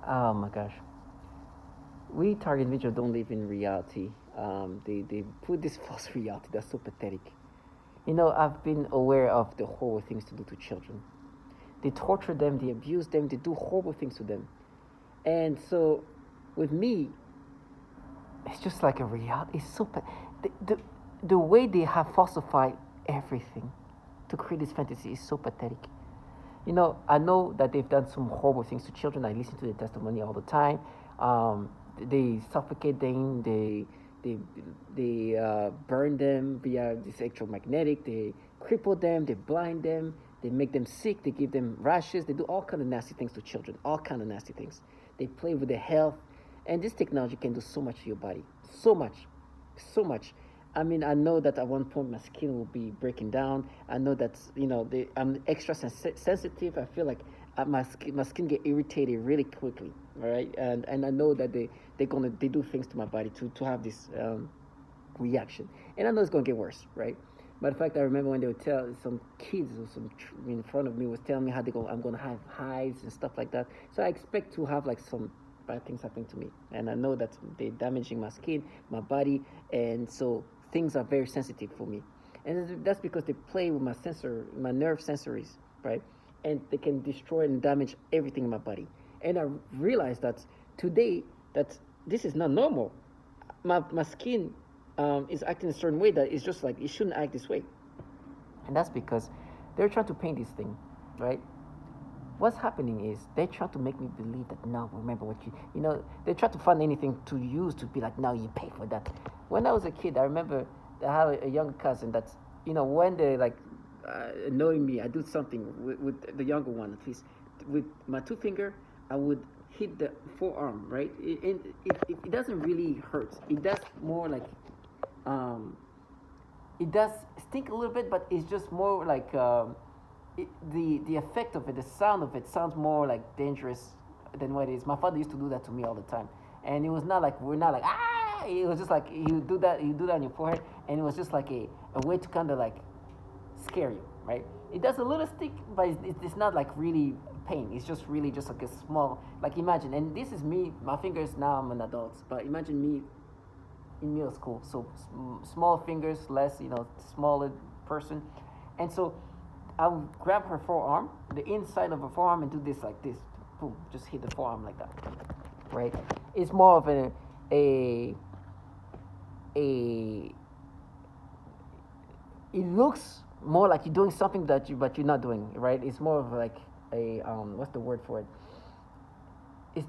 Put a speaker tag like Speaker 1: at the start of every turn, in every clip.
Speaker 1: Oh my gosh. We target individuals don't live in reality. They put this false reality that's so pathetic. I've been aware of the horrible things to do to children. They torture them, they abuse them, they do horrible things to them. And so, with me, it's just like a reality. It's so the way they have falsified everything to create this fantasy is so pathetic. I know that they've done some horrible things to children. I listen to their testimony all the time. They suffocate them. They they burn them via this electromagnetic. They cripple them. They blind them. They make them sick. They give them rashes. They do all kind of nasty things to children. All kind of nasty things. They play with their health, and this technology can do so much to your body. So much, so much. I mean, I know that at one point my skin will be breaking down. I know that I'm extra sensitive. I feel like my skin get irritated really quickly. All right, and I know that they do things to my body to have this reaction, and I know it's gonna get worse, right? But in fact, I remember when they would tell some kids or some in front of me was telling me how I'm gonna have hives and stuff like that. So I expect to have like some bad things happening to me, and I know that they're damaging my skin, my body, and so things are very sensitive for me, and that's because they play with my nerve sensories, right? And they can destroy and damage everything in my body. And I realized that today that this is not normal. My skin is acting a certain way that it's just like it shouldn't act this way, and that's because they're trying to paint this thing, right? What's happening is they try to make me believe that no, remember what they try to find anything to use to be like, no, you pay for that. When I was a kid, I remember I had a younger cousin that's, when they like annoying me, I do something with the younger one at least. With my two finger, I would hit the forearm, right? It doesn't really hurt. It does more like, um, it does stink a little bit, but it's just more like the effect of it, the sound of it sounds more like dangerous than what it is. My father used to do that to me all the time, and it was not like we're not like ah. It was just like he would do that. He would do that on your forehead, and it was just like a way to kind of like scare you, right? It does a little stick, but it's not like really pain. It's just really just like a small, like imagine. And this is me. My fingers now. I'm an adult, but imagine me in middle school. So small fingers, less smaller person, and so I would grab her forearm, the inside of her forearm, and do this like this. Boom, just hit the forearm like that. Right? It's more of a a it looks more like you're doing something but you're not doing, right? It's more of like a what's the word for it? It's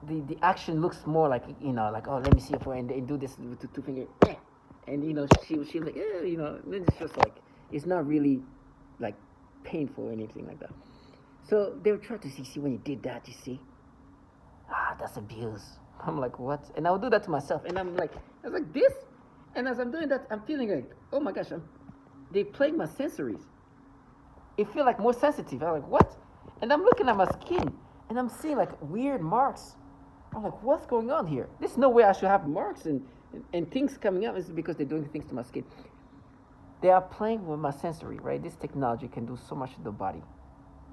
Speaker 1: the action looks more like like, oh, let me see your forearm, and do this with the two finger, and she like then it's just like it's not really like painful or anything like that. So they were trying to see when you did that, you see, that's abuse. I'm like, what? And I would do that to myself, and I was like this, and as I'm doing that, I'm feeling like, oh my gosh, they playing my sensories. It feel like more sensitive. I'm like, what? And I'm looking at my skin, and I'm seeing like weird marks. I'm like, what's going on here? There's no way I should have marks and things coming up. It's because they're doing things to my skin. They are playing with my sensory, right? This technology can do so much to the body.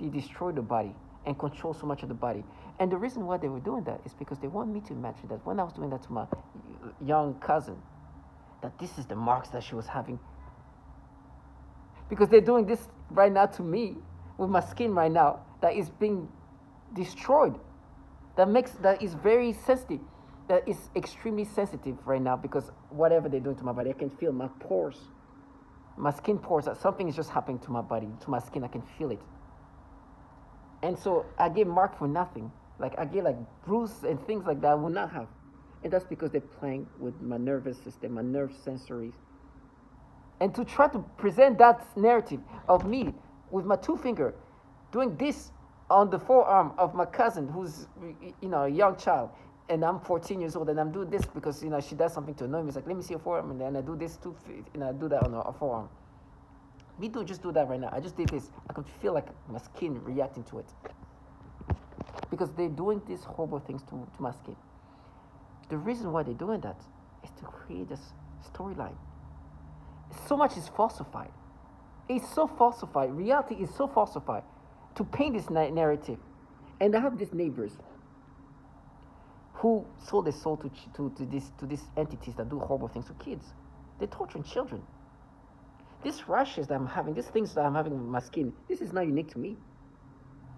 Speaker 1: They destroy the body and control so much of the body. And the reason why they were doing that is because they want me to imagine that when I was doing that to my young cousin, that this is the marks that she was having. Because they're doing this right now to me with my skin right now that is being destroyed. That is very sensitive. That is extremely sensitive right now because whatever they're doing to my body, I can feel my pores, my skin pores. Something is just happening to my body, to my skin. I can feel it. And so I get marked for nothing. Like I get like bruises and things like that I will not have. And that's because they're playing with my nervous system, my nerve sensories. And to try to present that narrative of me with my two finger doing this on the forearm of my cousin who's a young child, and I'm 14 years old, and I'm doing this because she does something to annoy me. It's like, let me see your forearm, and then I do this too, and I do that on her forearm. Me too, just do that right now. I just did this. I could feel like my skin reacting to it because they're doing these horrible things to my skin. The reason why they're doing that is to create this storyline. So much is falsified. It's so falsified. Reality is so falsified to paint this narrative. And I have these neighbors. who sold their soul to these entities that do horrible things to kids. They're torturing children. These rashes that I'm having, these things that I'm having with my skin, this is not unique to me.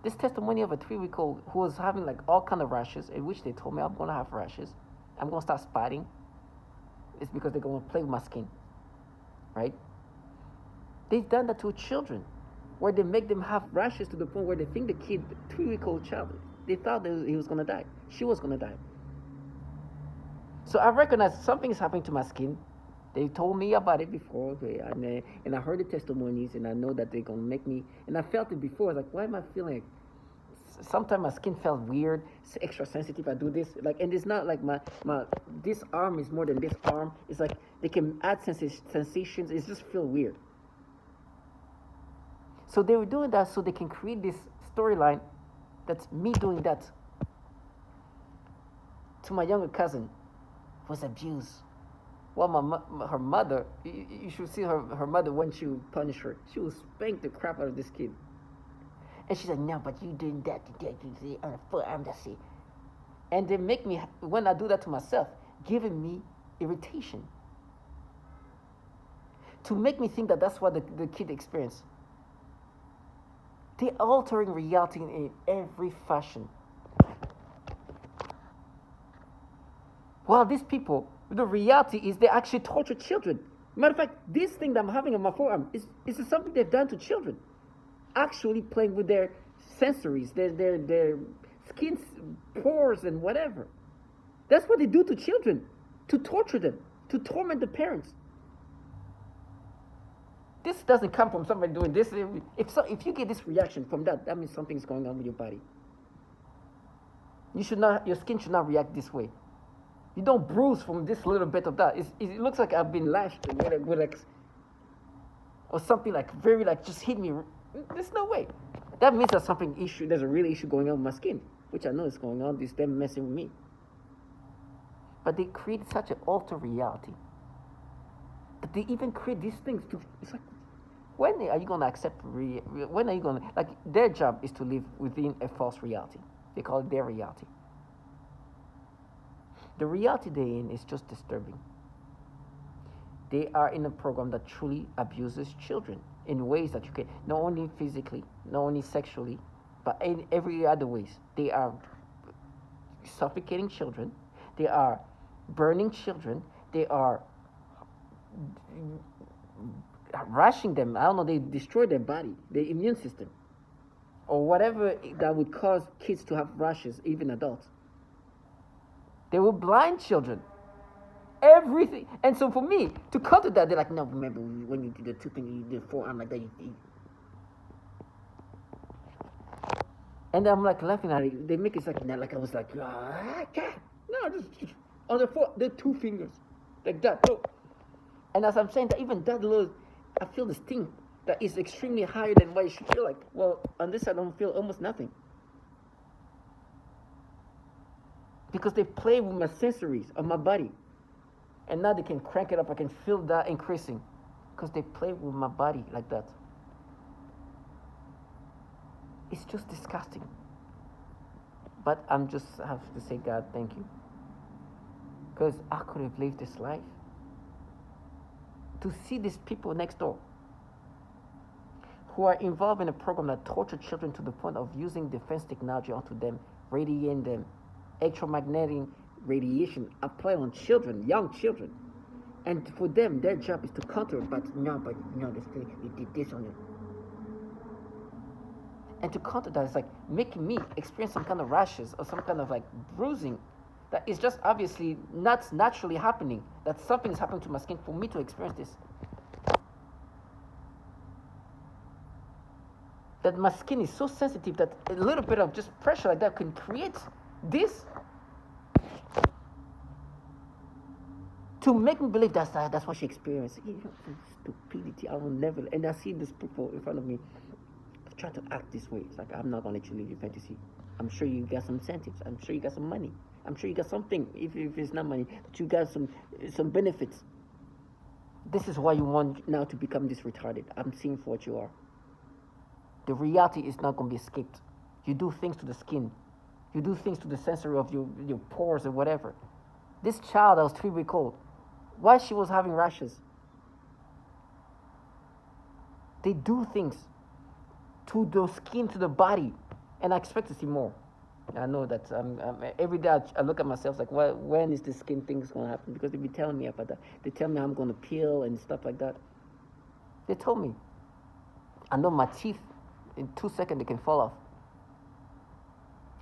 Speaker 1: This testimony of a 3-week-old who was having like all kind of rashes, in which they told me I'm going to have rashes, I'm going to start spotting. It's because they're going to play with my skin, right? They've done that to children, where they make them have rashes to the point where they think the kid, the 3-week-old child, they thought that he was going to die. She was going to die. So I recognize something is happening to my skin. They told me about it before, and I heard the testimonies, and I know that they're going to make me, and I felt it before. I was like, why am I feeling like, sometimes my skin felt weird, extra sensitive. I do this, like, and it's not like my this arm is more than this arm. It's like they can add sensations. It just feel weird. So they were doing that so they can create this storyline that's me doing that to my younger cousin was abused. Well, her mother, you should see her mother when she would punish her. She would spank the crap out of this kid. And she's like, no, but you doing that on the forearm, that's it. And they make me, when I do that to myself, giving me irritation. To make me think that that's what the kid experienced. They're altering reality in every fashion. While these people, the reality is they actually torture children. Matter of fact, this thing that I'm having on my forearm is something they've done to children. Actually playing with their sensories, their skin pores and whatever. That's what they do to children, to torture them, to torment the parents. This doesn't come from somebody doing this. If you get this reaction from that means something's going on with your body. Your skin should not react this way. You don't bruise from this little bit of that. It looks like I've been lashed with like, or something like very like just hit me. There's no way. That means there's there's a real issue going on with my skin, which I know is going on. It's them messing with me. But they create such an altered reality. But they even create these things it's like, when are you going to accept when are you going to, like, their job is to live within a false reality. They call it their reality. The reality they're in is just disturbing. They are in a program that truly abuses children in ways that you can, not only physically, not only sexually, but in every other ways. They are suffocating children. They are burning children. They are rushing them. I don't know, they destroy their body, their immune system, or whatever that would cause kids to have rashes, even adults. They will blind children. Everything. And so for me, to counter that, they're like, no, remember when you did the two things, you did the forearm like that. And I'm like laughing at it. They make it like I was like, no, just on the 2 fingers, like that. Look. And as I'm saying that, even that little, I feel the sting that is extremely higher than what it should feel like. Well, on this I don't feel almost nothing. Because they play with my sensories of my body. And now they can crank it up. I can feel that increasing. Because they play with my body like that. It's just disgusting. But I have to say, God, thank you. Because I could have lived this life. To see these people next door who are involved in a program that torture children to the point of using defense technology onto them, radiating them, electromagnetic radiation applied on children, young children. And for them, their job is to counter it, but no, you did this on you. And to counter that, it's like making me experience some kind of rashes or some kind of like bruising that is just obviously not naturally happening, that something is happening to my skin for me to experience this. That my skin is so sensitive that a little bit of just pressure like that can create this to make me believe that's what she experienced. Stupidity, I will never. And I see these people in front of me try to act this way. It's like, I'm not going to let you live your fantasy. I'm sure you got some incentives. I'm sure you got some money. I'm sure you got something, if it's not money, that you got some benefits. This is why you want now to become this retarded. I'm seeing for what you are. The reality is not going to be escaped. You do things to the skin. You do things to the sensory of your pores or whatever. This child that was 3 weeks old, why she was having rashes? They do things to the skin, to the body, and I expect to see more. I know that every day I look at myself like, when is the skin things going to happen? Because they be telling me about that. They tell me I'm going to peel and stuff like that. They told me. I know my teeth, in 2 seconds, they can fall off.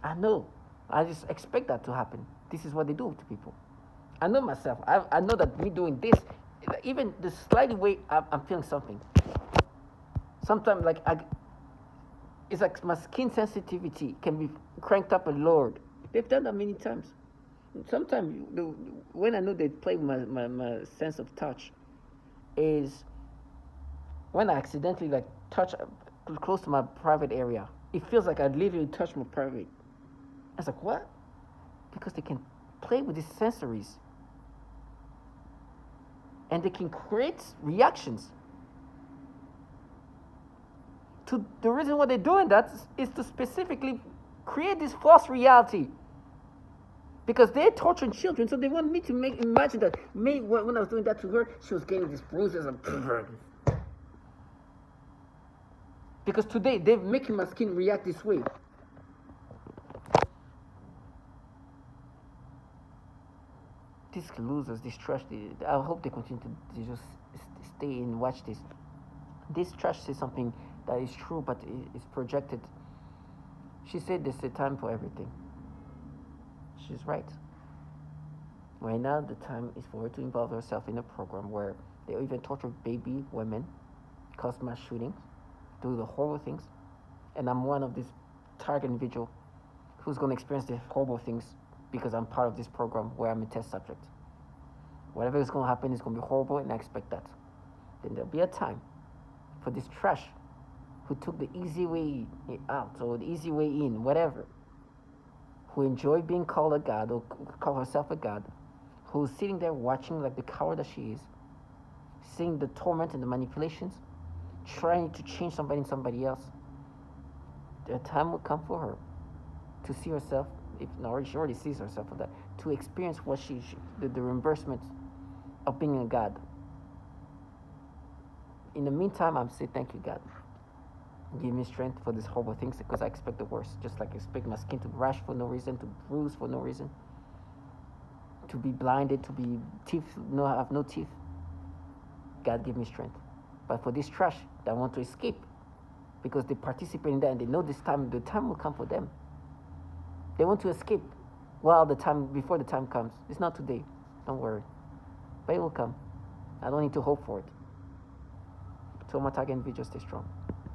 Speaker 1: I know. I just expect that to happen. This is what they do to people. I know myself. I know that me doing this, even the slight way I'm feeling something. Sometimes, like, it's like my skin sensitivity can be cranked up and lowered. They've done that many times. Sometimes, when I know they play with my sense of touch, is when I accidentally like touch close to my private area. It feels like I literally touched my private. I was like, what? Because they can play with these sensories. And they can create reactions. The reason why they're doing that is to specifically create this false reality. Because they're torturing children, so they want me to imagine that when I was doing that to her, she was getting these bruises and because today they're making my skin react this way. These losers, this trash, I hope they continue to just stay and watch this. This trash says something that is true, but it's projected. She said there's a time for everything. She's right. Right now, the time is for her to involve herself in a program where they even torture baby women, cause mass shootings, do the horrible things. And I'm one of these target individual who's going to experience the horrible things because I'm part of this program where I'm a test subject. Whatever is going to happen is going to be horrible, and I expect that. Then there'll be a time for this trash who took the easy way out or the easy way in, whatever, who enjoy being called a god or call herself a god, who's sitting there watching like the coward that she is, seeing the torment and the manipulations, trying to change somebody in somebody else. The time will come for her to see herself, if not, she already sees herself for that, to experience what the reimbursement of being a god. In the meantime, I'm saying thank you, God. Give me strength for these horrible things because I expect the worst. Just like I expect my skin to rash for no reason, to bruise for no reason, to be blinded, to be have no teeth. God give me strength. But for this trash that want to escape, because they participate in that and they know the time will come for them. They want to escape before the time comes. It's not today, don't worry. But it will come. I don't need to hope for it. So my target individual, stay strong.